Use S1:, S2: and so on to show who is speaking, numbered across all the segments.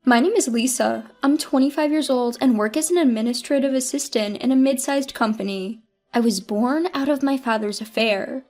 S1: My name is Lisa. I'm 25 years old and work as an administrative assistant in a mid-sized company. I was born out of my father's affair.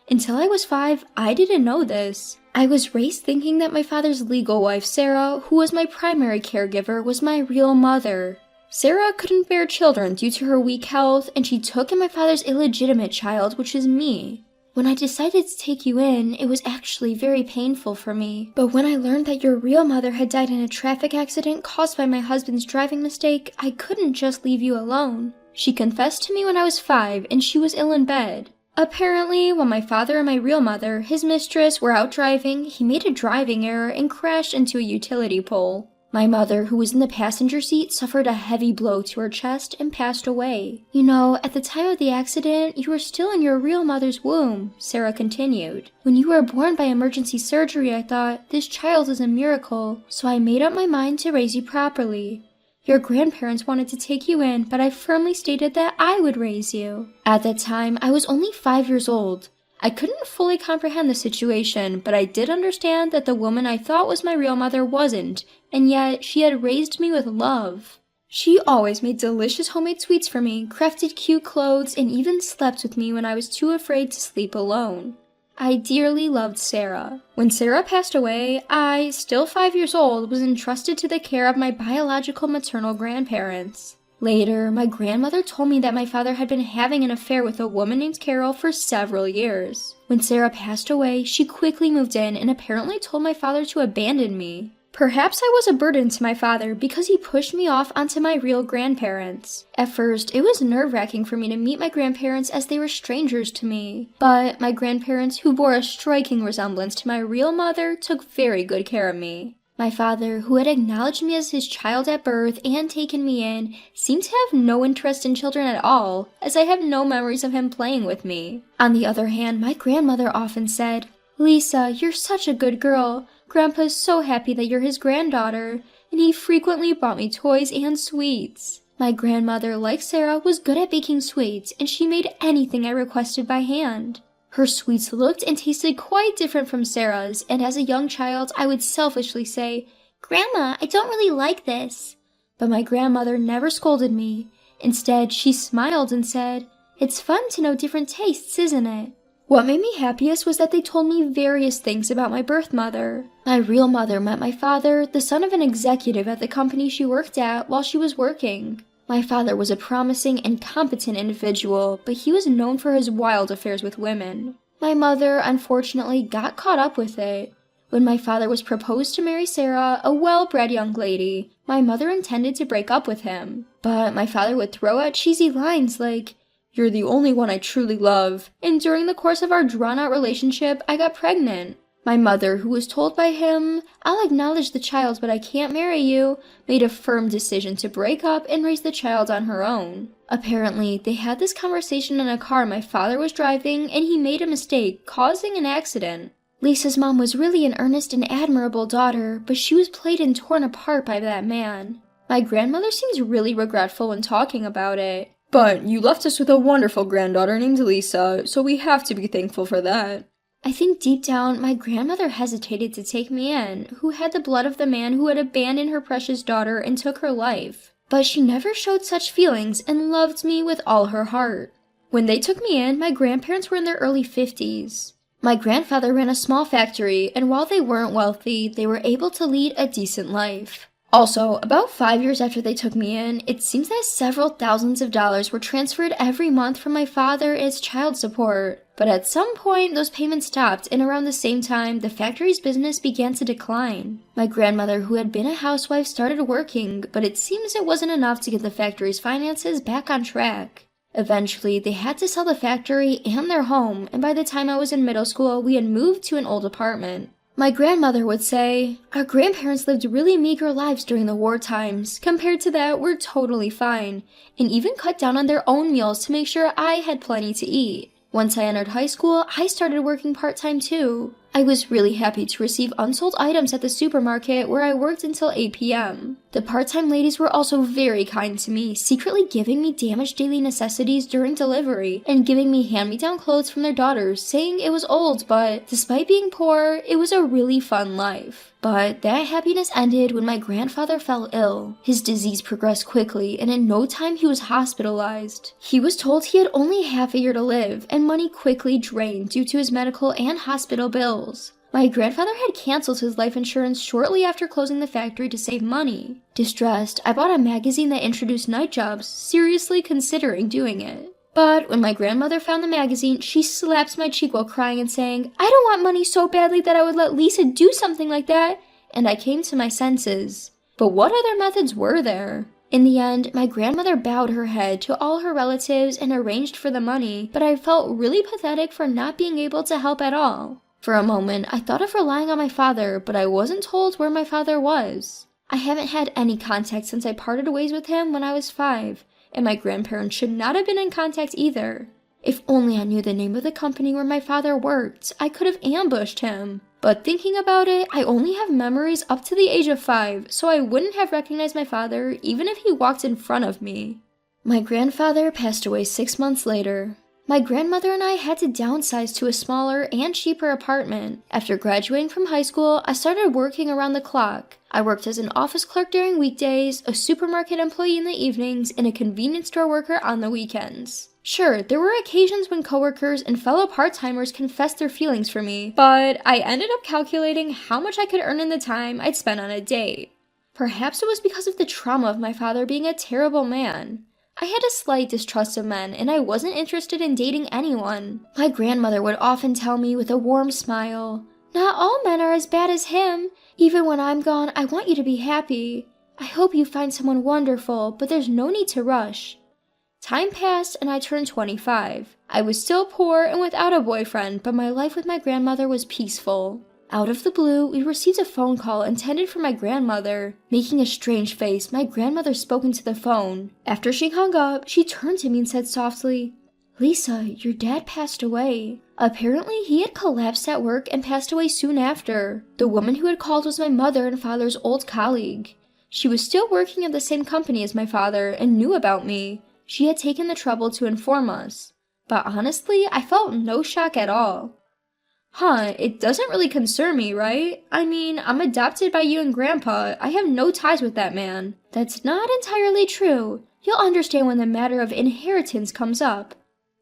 S1: Until I was 5, I didn't know this. I was raised thinking that my father's legal wife, Sarah, who was my primary caregiver, was my real mother. Sarah couldn't bear children due to her weak health, and she took in my father's illegitimate child, which is me. When I decided to take you in, it was actually very painful for me. But when I learned that your real mother had died in a traffic accident caused by my husband's driving mistake, I couldn't just leave you alone. She confessed to me when I was 5, and she was ill in bed. Apparently, when my father and my real mother, his mistress, were out driving, he made a driving error and crashed into a utility pole. My mother, who was in the passenger seat, suffered a heavy blow to her chest and passed away. You know, at the time of the accident, you were still in your real mother's womb, Sarah continued. When you were born by emergency surgery, I thought, this child is a miracle, so I made up my mind to raise you properly. Your grandparents wanted to take you in, but I firmly stated that I would raise you. At that time, I was only 5 years old. I couldn't fully comprehend the situation, but I did understand that the woman I thought was my real mother wasn't, and yet she had raised me with love. She always made delicious homemade sweets for me, crafted cute clothes, and even slept with me when I was too afraid to sleep alone. I dearly loved Sarah. When Sarah passed away, I, still 5 years old, was entrusted to the care of my biological maternal grandparents. Later, my grandmother told me that my father had been having an affair with a woman named Carol for several years. When Sarah passed away, she quickly moved in and apparently told my father to abandon me. Perhaps I was a burden to my father because he pushed me off onto my real grandparents. At first, it was nerve-wracking for me to meet my grandparents as they were strangers to me. But my grandparents, who bore a striking resemblance to my real mother, took very good care of me. My father, who had acknowledged me as his child at birth and taken me in, seemed to have no interest in children at all, as I have no memories of him playing with me. On the other hand, my grandmother often said, "Lisa, you're such a good girl. Grandpa's so happy that you're his granddaughter," and he frequently bought me toys and sweets. My grandmother, like Sarah, was good at baking sweets, and she made anything I requested by hand. Her sweets looked and tasted quite different from Sarah's, and as a young child, I would selfishly say, "Grandma, I don't really like this." But my grandmother never scolded me. Instead, she smiled and said, "It's fun to know different tastes, isn't it?" What made me happiest was that they told me various things about my birth mother. My real mother met my father, the son of an executive at the company she worked at, while she was working. My father was a promising and competent individual, but he was known for his wild affairs with women. My mother, unfortunately, got caught up with it. When my father was proposed to marry Sarah, a well-bred young lady, my mother intended to break up with him. But my father would throw out cheesy lines like, "You're the only one I truly love," and during the course of our drawn-out relationship, I got pregnant. My mother, who was told by him, "I'll acknowledge the child, but I can't marry you," made a firm decision to break up and raise the child on her own. Apparently, they had this conversation in a car my father was driving, and he made a mistake, causing an accident. Lisa's mom was really an earnest and admirable daughter, but she was played and torn apart by that man. My grandmother seems really regretful when talking about it. "But you left us with a wonderful granddaughter named Lisa, so we have to be thankful for that." I think deep down, my grandmother hesitated to take me in, who had the blood of the man who had abandoned her precious daughter and took her life. But she never showed such feelings and loved me with all her heart. When they took me in, my grandparents were in their early 50s. My grandfather ran a small factory, and while they weren't wealthy, they were able to lead a decent life. Also, about 5 years after they took me in, it seems that several thousands of dollars were transferred every month from my father as child support. But at some point, those payments stopped, and around the same time, the factory's business began to decline. My grandmother, who had been a housewife, started working, but it seems it wasn't enough to get the factory's finances back on track. Eventually, they had to sell the factory and their home, and by the time I was in middle school, we had moved to an old apartment. My grandmother would say, "Our grandparents lived really meager lives during the war times. Compared to that, we're totally fine," and even cut down on their own meals to make sure I had plenty to eat. Once I entered high school, I started working part-time too. I was really happy to receive unsold items at the supermarket where I worked until 8 p.m. The part-time ladies were also very kind to me, secretly giving me damaged daily necessities during delivery and giving me hand-me-down clothes from their daughters, saying it was old, but despite being poor, it was a really fun life. But that happiness ended when my grandfather fell ill. His disease progressed quickly, and in no time he was hospitalized. He was told he had only half a year to live, and money quickly drained due to his medical and hospital bills. My grandfather had canceled his life insurance shortly after closing the factory to save money. Distressed, I bought a magazine that introduced night jobs, seriously considering doing it. But when my grandmother found the magazine, she slapped my cheek while crying and saying, "I don't want money so badly that I would let Lisa do something like that," and I came to my senses. But what other methods were there? In the end, my grandmother bowed her head to all her relatives and arranged for the money, but I felt really pathetic for not being able to help at all. For a moment, I thought of relying on my father, but I wasn't told where my father was. I haven't had any contact since I parted ways with him when I was 5. And my grandparents should not have been in contact either. If only I knew the name of the company where my father worked, I could have ambushed him. But thinking about it, I only have memories up to the age of 5, so I wouldn't have recognized my father even if he walked in front of me. My grandfather passed away 6 months later. My grandmother and I had to downsize to a smaller and cheaper apartment. After graduating from high school, I started working around the clock. I worked as an office clerk during weekdays, a supermarket employee in the evenings, and a convenience store worker on the weekends. Sure, there were occasions when coworkers and fellow part-timers confessed their feelings for me, but I ended up calculating how much I could earn in the time I'd spend on a date. Perhaps it was because of the trauma of my father being a terrible man. I had a slight distrust of men, and I wasn't interested in dating anyone. My grandmother would often tell me with a warm smile, "Not all men are as bad as him. Even when I'm gone, I want you to be happy. I hope you find someone wonderful, but there's no need to rush." Time passed and I turned 25. I was still poor and without a boyfriend, but my life with my grandmother was peaceful. Out of the blue, we received a phone call intended for my grandmother. Making a strange face, my grandmother spoke into the phone. After she hung up, she turned to me and said softly, "Lisa, your dad passed away." Apparently, he had collapsed at work and passed away soon after. The woman who had called was my mother and father's old colleague. She was still working at the same company as my father and knew about me. She had taken the trouble to inform us. But honestly, I felt no shock at all. It doesn't really concern me, right? I mean, I'm adopted by you and Grandpa. I have no ties with that man. That's not entirely true. You'll understand when the matter of inheritance comes up.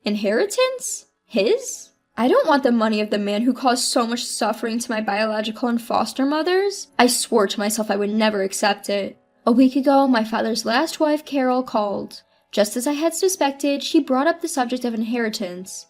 S1: Inheritance? His? I don't want the money of the man who caused so much suffering to my biological and foster mothers. I swore to myself I would never accept it. A week ago, my father's last wife, Carol, called. Just as I had suspected, she brought up the subject of inheritance.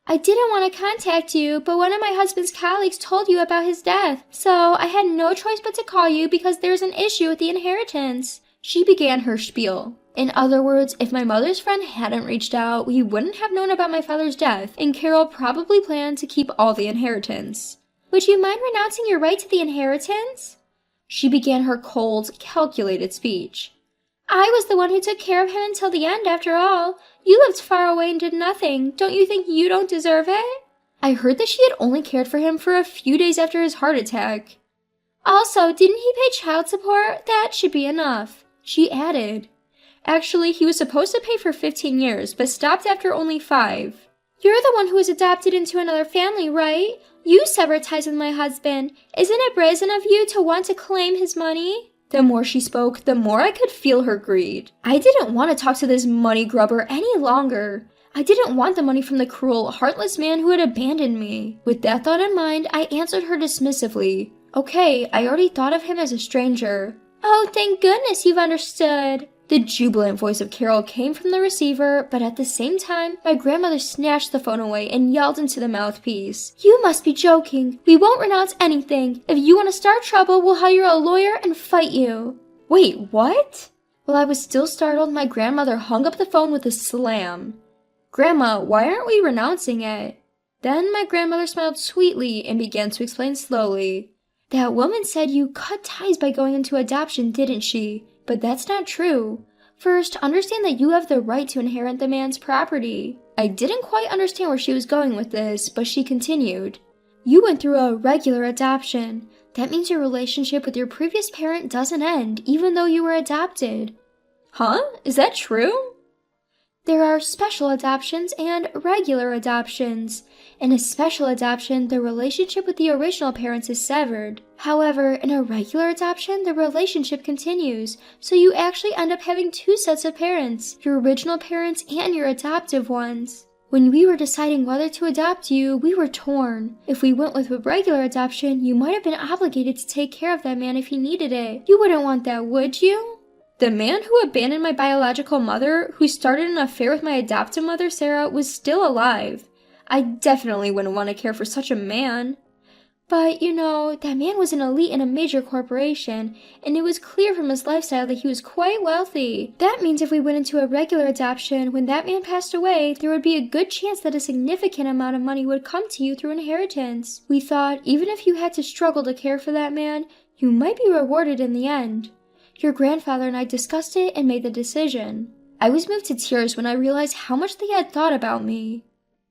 S1: "I didn't want to contact you, but one of my husband's colleagues told you about his death, so I had no choice but to call you because there's an issue with the inheritance." She began her spiel. In other words, if my mother's friend hadn't reached out, we wouldn't have known about my father's death, and Carol probably planned to keep all the inheritance. "Would you mind renouncing your right to the inheritance?" She began her cold, calculated speech. "I was the one who took care of him until the end, after all. You lived far away and did nothing. Don't you think you don't deserve it?" I heard that she had only cared for him for a few days after his heart attack. "Also, didn't he pay child support? That should be enough," she added. Actually, he was supposed to pay for 15 years, but stopped after only 5. "You're the one who was adopted into another family, right? You severed ties with my husband. Isn't it brazen of you to want to claim his money?" The more she spoke, the more I could feel her greed. I didn't want to talk to this money grubber any longer. I didn't want the money from the cruel, heartless man who had abandoned me. With that thought in mind, I answered her dismissively. "Okay, I already thought of him as a stranger." "Oh, thank goodness you've understood." The jubilant voice of Carol came from the receiver, but at the same time, my grandmother snatched the phone away and yelled into the mouthpiece, "You must be joking. We won't renounce anything. If you want to start trouble, we'll hire a lawyer and fight you." Wait, what? While I was still startled, my grandmother hung up the phone with a slam. "Grandma, why aren't we renouncing it?" Then my grandmother smiled sweetly and began to explain slowly. "That woman said you cut ties by going into adoption, didn't she? But that's not true. First, understand that you have the right to inherit the man's property." I didn't quite understand where she was going with this, but she continued. You went through a regular adoption. That means your relationship with your previous parent doesn't end, even though you were adopted. Huh? Is that true? There are special adoptions and regular adoptions. In a special adoption, the relationship with the original parents is severed. However, in a regular adoption, the relationship continues, so you actually end up having two sets of parents, your original parents and your adoptive ones. When we were deciding whether to adopt you, we were torn. If we went with a regular adoption, you might have been obligated to take care of that man if he needed it. You wouldn't want that, would you? The man who abandoned my biological mother, who started an affair with my adoptive mother, Sarah, was still alive. I definitely wouldn't want to care for such a man. But, that man was an elite in a major corporation, and it was clear from his lifestyle that he was quite wealthy. That means if we went into a regular adoption, when that man passed away, there would be a good chance that a significant amount of money would come to you through inheritance. We thought, even if you had to struggle to care for that man, you might be rewarded in the end. Your grandfather and I discussed it and made the decision. I was moved to tears when I realized how much they had thought about me.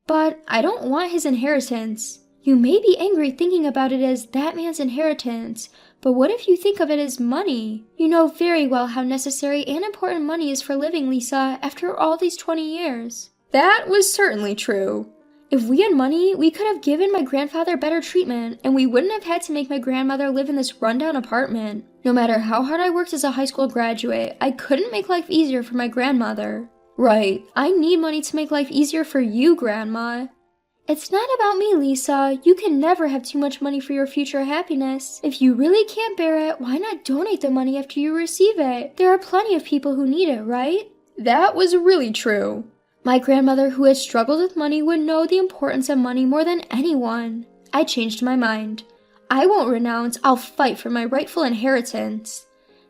S1: But I don't want his inheritance. You may be angry thinking about it as that man's inheritance, but what if you think of it as money? You know very well how necessary and important money is for living, Lisa, after all these 20 years. That was certainly true. If we had money, we could have given my grandfather better treatment, and we wouldn't have had to make my grandmother live in this rundown apartment. No matter how hard I worked as a high school graduate, I couldn't make life easier for my grandmother. Right, I need money to make life easier for you, Grandma. It's not about me, Lisa. You can never have too much money for your future happiness. If you really can't bear it, why not donate the money after you receive it? There are plenty of people who need it, right? That was really true. My grandmother, who had struggled with money, would know the importance of money more than anyone. I changed my mind. I won't renounce, I'll fight for my rightful inheritance.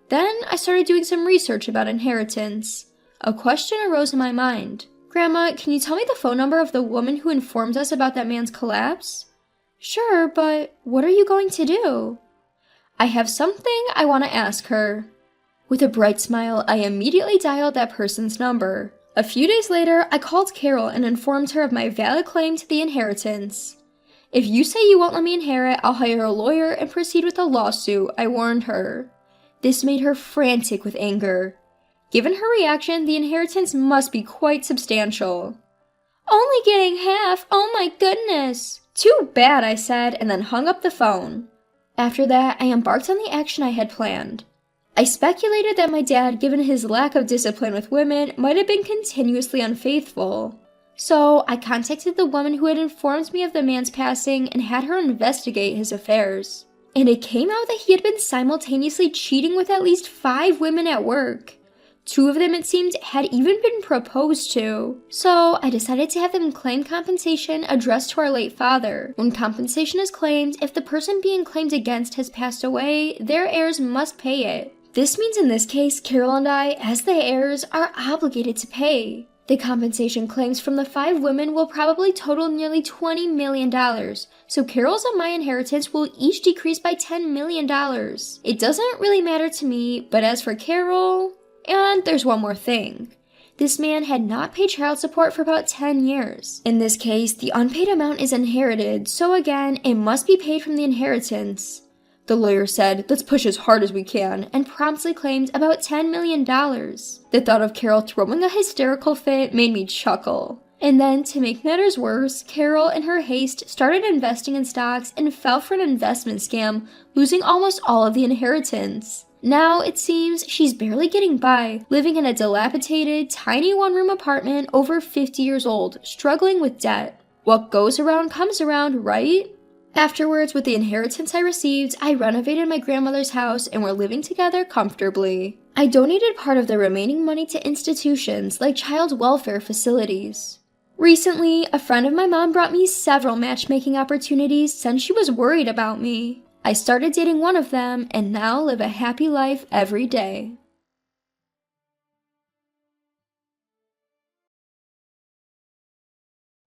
S1: Then I started doing some research about inheritance. A question arose in my mind. Grandma, can you tell me the phone number of the woman who informed us about that man's collapse? Sure, but what are you going to do? I have something I want to ask her. With a bright smile, I immediately dialed that person's number. A few days later, I called Carol and informed her of my valid claim to the inheritance. If you say you won't let me inherit, I'll hire a lawyer and proceed with a lawsuit, I warned her. This made her frantic with anger. Given her reaction, the inheritance must be quite substantial. Only getting half? Oh my goodness! Too bad, I said, and then hung up the phone. After that, I embarked on the action I had planned. I speculated that my dad, given his lack of discipline with women, might have been continuously unfaithful. So, I contacted the woman who had informed me of the man's passing and had her investigate his affairs. And it came out that he had been simultaneously cheating with at least 5 women at work. 2 of them, it seemed, had even been proposed to. So, I decided to have them claim compensation addressed to our late father. When compensation is claimed, if the person being claimed against has passed away, their heirs must pay it. This means in this case, Carol and I, as the heirs, are obligated to pay. The compensation claims from the 5 women will probably total nearly $20 million, so Carol's and my inheritance will each decrease by $10 million. It doesn't really matter to me, but as for Carol... And there's one more thing. This man had not paid child support for about 10 years. In this case, the unpaid amount is inherited, so again, it must be paid from the inheritance. The lawyer said, let's push as hard as we can, and promptly claimed about $10 million. The thought of Carol throwing a hysterical fit made me chuckle. And then, to make matters worse, Carol, in her haste, started investing in stocks and fell for an investment scam, losing almost all of the inheritance. Now, it seems, she's barely getting by, living in a dilapidated, tiny one-room apartment over 50 years old, struggling with debt. What goes around comes around, right? Afterwards, with the inheritance I received, I renovated my grandmother's house and we're living together comfortably. I donated part of the remaining money to institutions like child welfare facilities. Recently, a friend of my mom brought me several matchmaking opportunities since she was worried about me. I started dating one of them and now live a happy life every day.